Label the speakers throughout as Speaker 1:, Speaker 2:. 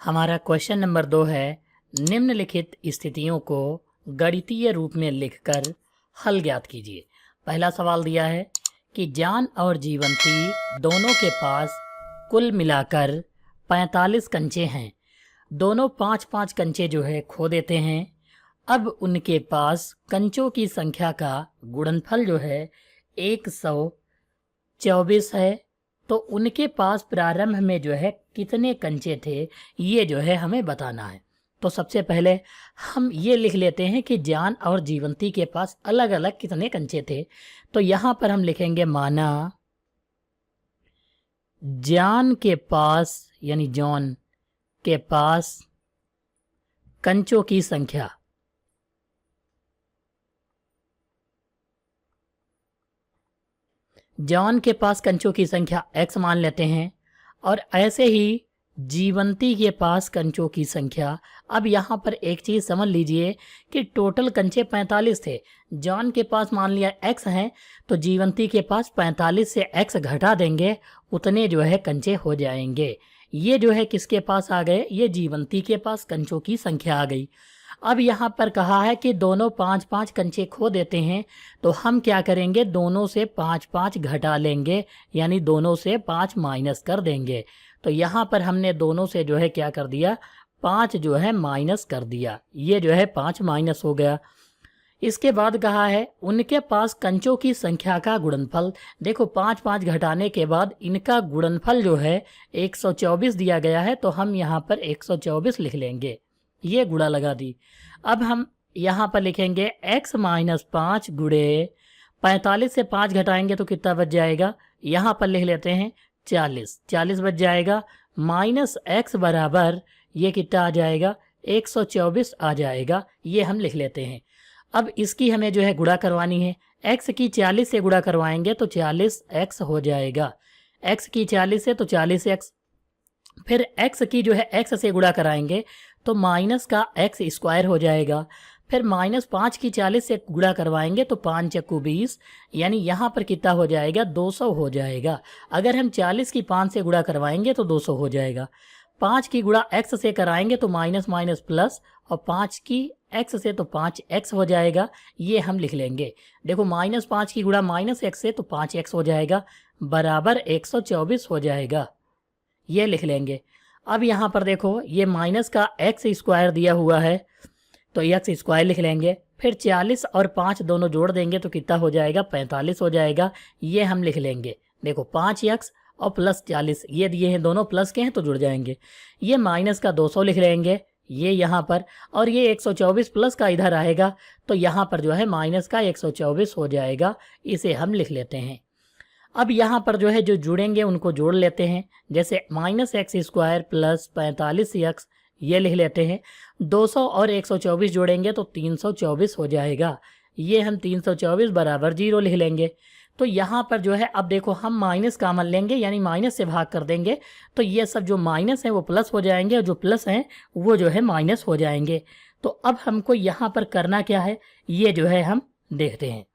Speaker 1: हमारा question number 2 है, निम्नलिखित स्थितियों को गणितीय रूप में लिखकर हल ज्ञात कीजिए। पहला सवाल दिया है कि जान और जीवंती दोनों के पास कुल मिलाकर 45 कंचे हैं। दोनों 5-5 कंचे जो है खो देते हैं। अब उनके पास कंचों की संख्या का गुणनफल जो है 124 है। तो उनके पास प्रारंभ में जो है कितने कंचे थे, ये जो है हमें बताना है। तो सबसे पहले हम ये लिख लेते हैं कि जान और जीवंती के पास अलग अलग कितने कंचे थे। तो यहाँ पर हम लिखेंगे माना जान के पास यानी जॉन के पास कंचों की संख्या जॉन के पास कंचों की संख्या x मान लेते हैं और ऐसे ही जीवंती के पास कंचों की संख्या। अब यहाँ पर एक चीज़ समझ लीजिए कि टोटल कंचे 45 थे। जॉन के पास मान लिया x हैं, तो जीवंती के पास 45 से x घटा देंगे, उतने जो है कंचे हो जाएंगे। ये जो है किसके पास आ गए, ये जीवंती के पास कंचों की संख्या आ गई। अब यहाँ पर कहा है कि दोनों 5-5 कंचे खो देते हैं, तो हम क्या करेंगे, दोनों से 5-5 घटा लेंगे, यानी दोनों से 5 माइनस कर देंगे। तो यहाँ पर हमने दोनों से जो है क्या कर दिया, 5 जो है माइनस कर दिया। ये जो है 5 माइनस हो गया। इसके बाद कहा है उनके पास कंचों की संख्या का गुणनफल। देखो 5-5 घटाने के बाद इनका गुणनफल जो है 124 दिया गया है, तो हम यहाँ पर 124 लिख लेंगे। ये गुणा लगा दी। अब हम यहाँ पर लिखेंगे x माइनस 5 गुणे 45 से 5 घटाएंगे तो कितना बच जाएगा, यहाँ पर लिख लेते हैं 40 बच जाएगा। माइनस x बराबर ये कितना आ जाएगा, 124 आ जाएगा। ये हम लिख लेते हैं। अब इसकी हमें जो है गुणा करवानी है। x की 40 से गुणा करवाएंगे तो 40x हो जाएगा। x की 40 से तो 40x, फिर x की जो है x से गुणा कराएंगे तो माइनस का x स्क्वायर हो जाएगा। फिर -5 की 40 से गुणा करवाएंगे तो 5 चक्कू 20, यानी यहाँ पर कितना हो जाएगा, 200 हो जाएगा। अगर हम 40 की 5 से गुणा करवाएंगे तो 200 हो जाएगा। 5 की गुणा x से कराएंगे तो माइनस माइनस प्लस, और 5 की x से तो 5x हो जाएगा। ये हम लिख लेंगे। देखो -5 की गुणा -x से तो 5x हो जाएगा, बराबर 124 हो जाएगा। ये लिख लेंगे। अब यहाँ पर देखो ये माइनस का x स्क्वायर दिया हुआ है, तो x स्क्वायर लिख लेंगे। फिर 40 और 5 दोनों जोड़ देंगे तो कितना हो जाएगा, 45 हो जाएगा। ये हम लिख लेंगे। देखो 5x और प्लस 40 ये दिए हैं, दोनों प्लस के हैं तो जुड़ जाएंगे। ये माइनस का 200 लिख लेंगे ये यहाँ पर, और ये 124 प्लस का इधर आएगा, तो यहाँ पर जो है माइनस का 124 हो जाएगा। इसे हम लिख लेते हैं। अब यहाँ पर जो है जो जुड़ेंगे उनको जोड़ लेते हैं। जैसे -x स्क्वायर प्लस 45x ये लिख लेते हैं। 200 और 124 जोड़ेंगे तो 324 हो जाएगा। ये हम 324 बराबर 0 लिख लेंगे। तो यहाँ पर जो है अब देखो हम माइनस कॉमन लेंगे, यानी माइनस से भाग कर देंगे, तो ये सब जो माइनस है वो प्लस हो जाएंगे और जो प्लस हैं वो जो है माइनस हो जाएंगे। तो अब हमको यहाँ पर करना क्या है, ये जो है हम देखते हैं।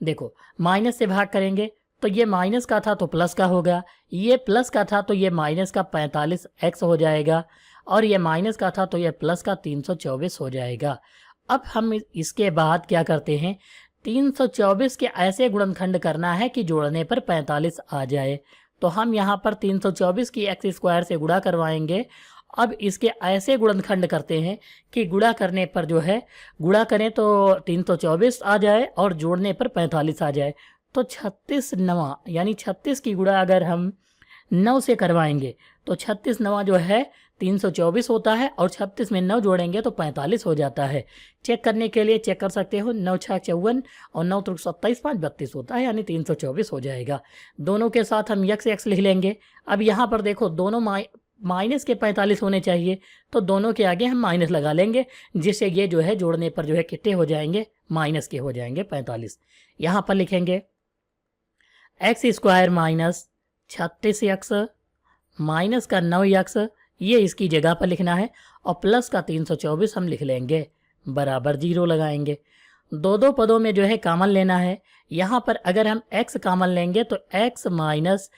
Speaker 1: देखो माइनस से भाग करेंगे तो ये माइनस का था तो प्लस का होगा, ये प्लस का था तो ये माइनस का 45x हो जाएगा, और ये माइनस का था तो ये प्लस का 324 हो जाएगा। अब हम इसके बाद क्या करते हैं, 324 के ऐसे गुणनखंड करना है कि जोड़ने पर 45 आ जाए। तो हम यहाँ पर 324 की x स्क्वायर से गुणा करवाएंगे। अब इसके ऐसे गुणनखंड करते हैं कि गुणा करने पर जो है, गुणा करें तो 324 आ जाए और जोड़ने पर 45 आ जाए। तो 36 नवा, यानी 36 की गुणा अगर हम 9 से करवाएंगे तो 36 नवा जो है 324 होता है, और 36 में 9 जोड़ेंगे तो 45 हो जाता है। चेक करने के लिए चेक कर सकते हो, 9 6 54 और 9 3 27 5 32 होता है, यानी 324 हो जाएगा। दोनों के साथ हम x लिख लेंगे। अब यहाँ पर देखो दोनों माइनस के 45 होने चाहिए, तो दोनों के आगे हम माइनस लगा लेंगे, जिससे ये जो है जोड़ने पर जो है कितने हो जाएंगे, माइनस के हो जाएंगे 45। यहाँ पर लिखेंगे x square minus 36x minus का 9x, ये इसकी जगह पर लिखना है, और प्लस का 324 हम लिख लेंगे, बराबर 0 लगाएंगे। दो पदों में जो है कॉमन लेना है। यहाँ पर अगर हम x कॉमन लेंगे तो x माइनस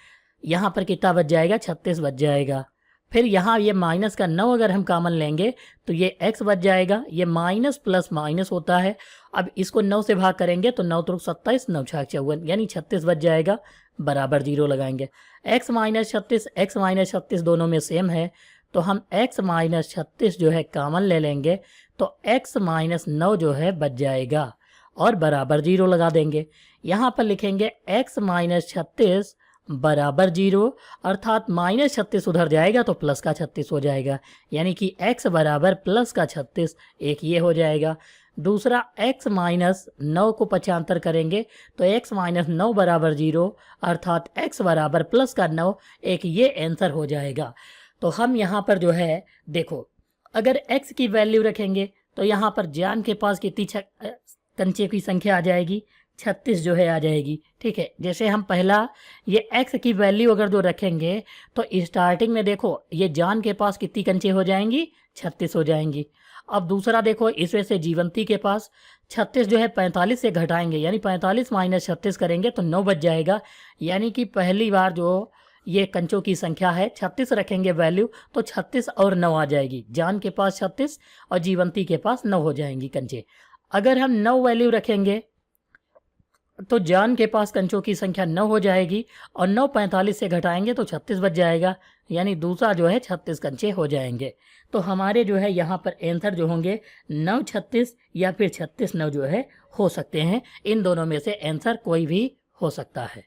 Speaker 1: यहाँ पर कितना बच जाएगा, 36 बच जाएगा। फिर यहाँ ये माइनस का 9 अगर हम कॉमन लेंगे तो ये x बच जाएगा। ये माइनस प्लस माइनस होता है। अब इसको 9 से भाग करेंगे तो 9 त्रिक 27, 9 छाक 54, यानी 36 बच जाएगा, बराबर 0 लगाएंगे। x माइनस 36 दोनों में सेम है, तो हम x माइनस 36 जो है कॉमन ले लेंगे, तो x माइनस 9 जो है बच जाएगा और बराबर 0 लगा देंगे। यहाँ पर लिखेंगे x माइनस 36 बराबर 0, अर्थात माइनस 36 उधर जाएगा तो प्लस का 36 हो जाएगा, यानी कि x बराबर प्लस का 36, एक ये हो जाएगा। दूसरा x माइनस 9 को 75 करेंगे तो x माइनस 9 बराबर 0, अर्थात x बराबर प्लस का 9, एक ये आंसर हो जाएगा। तो हम यहाँ पर जो है देखो, अगर x की वैल्यू रखेंगे तो यहाँ पर जान के पास कितनी कंचे की संख्या आ जाएगी, 36 जो है आ जाएगी। ठीक है, जैसे हम पहला ये x की वैल्यू अगर जो रखेंगे तो स्टार्टिंग में देखो ये जान के पास कितनी कंचे हो जाएंगी, 36 हो जाएंगी। अब दूसरा देखो, इस वजह से जीवंती के पास 36 जो है 45 से घटाएंगे, यानी 45 माइनस 36 करेंगे तो 9 बच जाएगा, यानी कि पहली बार जो ये कंचों की संख्या है 36 रखेंगे वैल्यू तो 36 और 9 आ जाएगी। जान के पास 36 और जीवंती के पास 9 हो जाएंगी कंचे। अगर हम 9 वैल्यू रखेंगे तो जान के पास कंचों की संख्या 9 हो जाएगी और 9 45 से घटाएंगे तो 36 बच जाएगा, यानी दूसरा जो है 36 कंचे हो जाएंगे। तो हमारे जो है यहाँ पर आंसर जो होंगे 9 36 या फिर 36 9 जो है हो सकते हैं। इन दोनों में से आंसर कोई भी हो सकता है।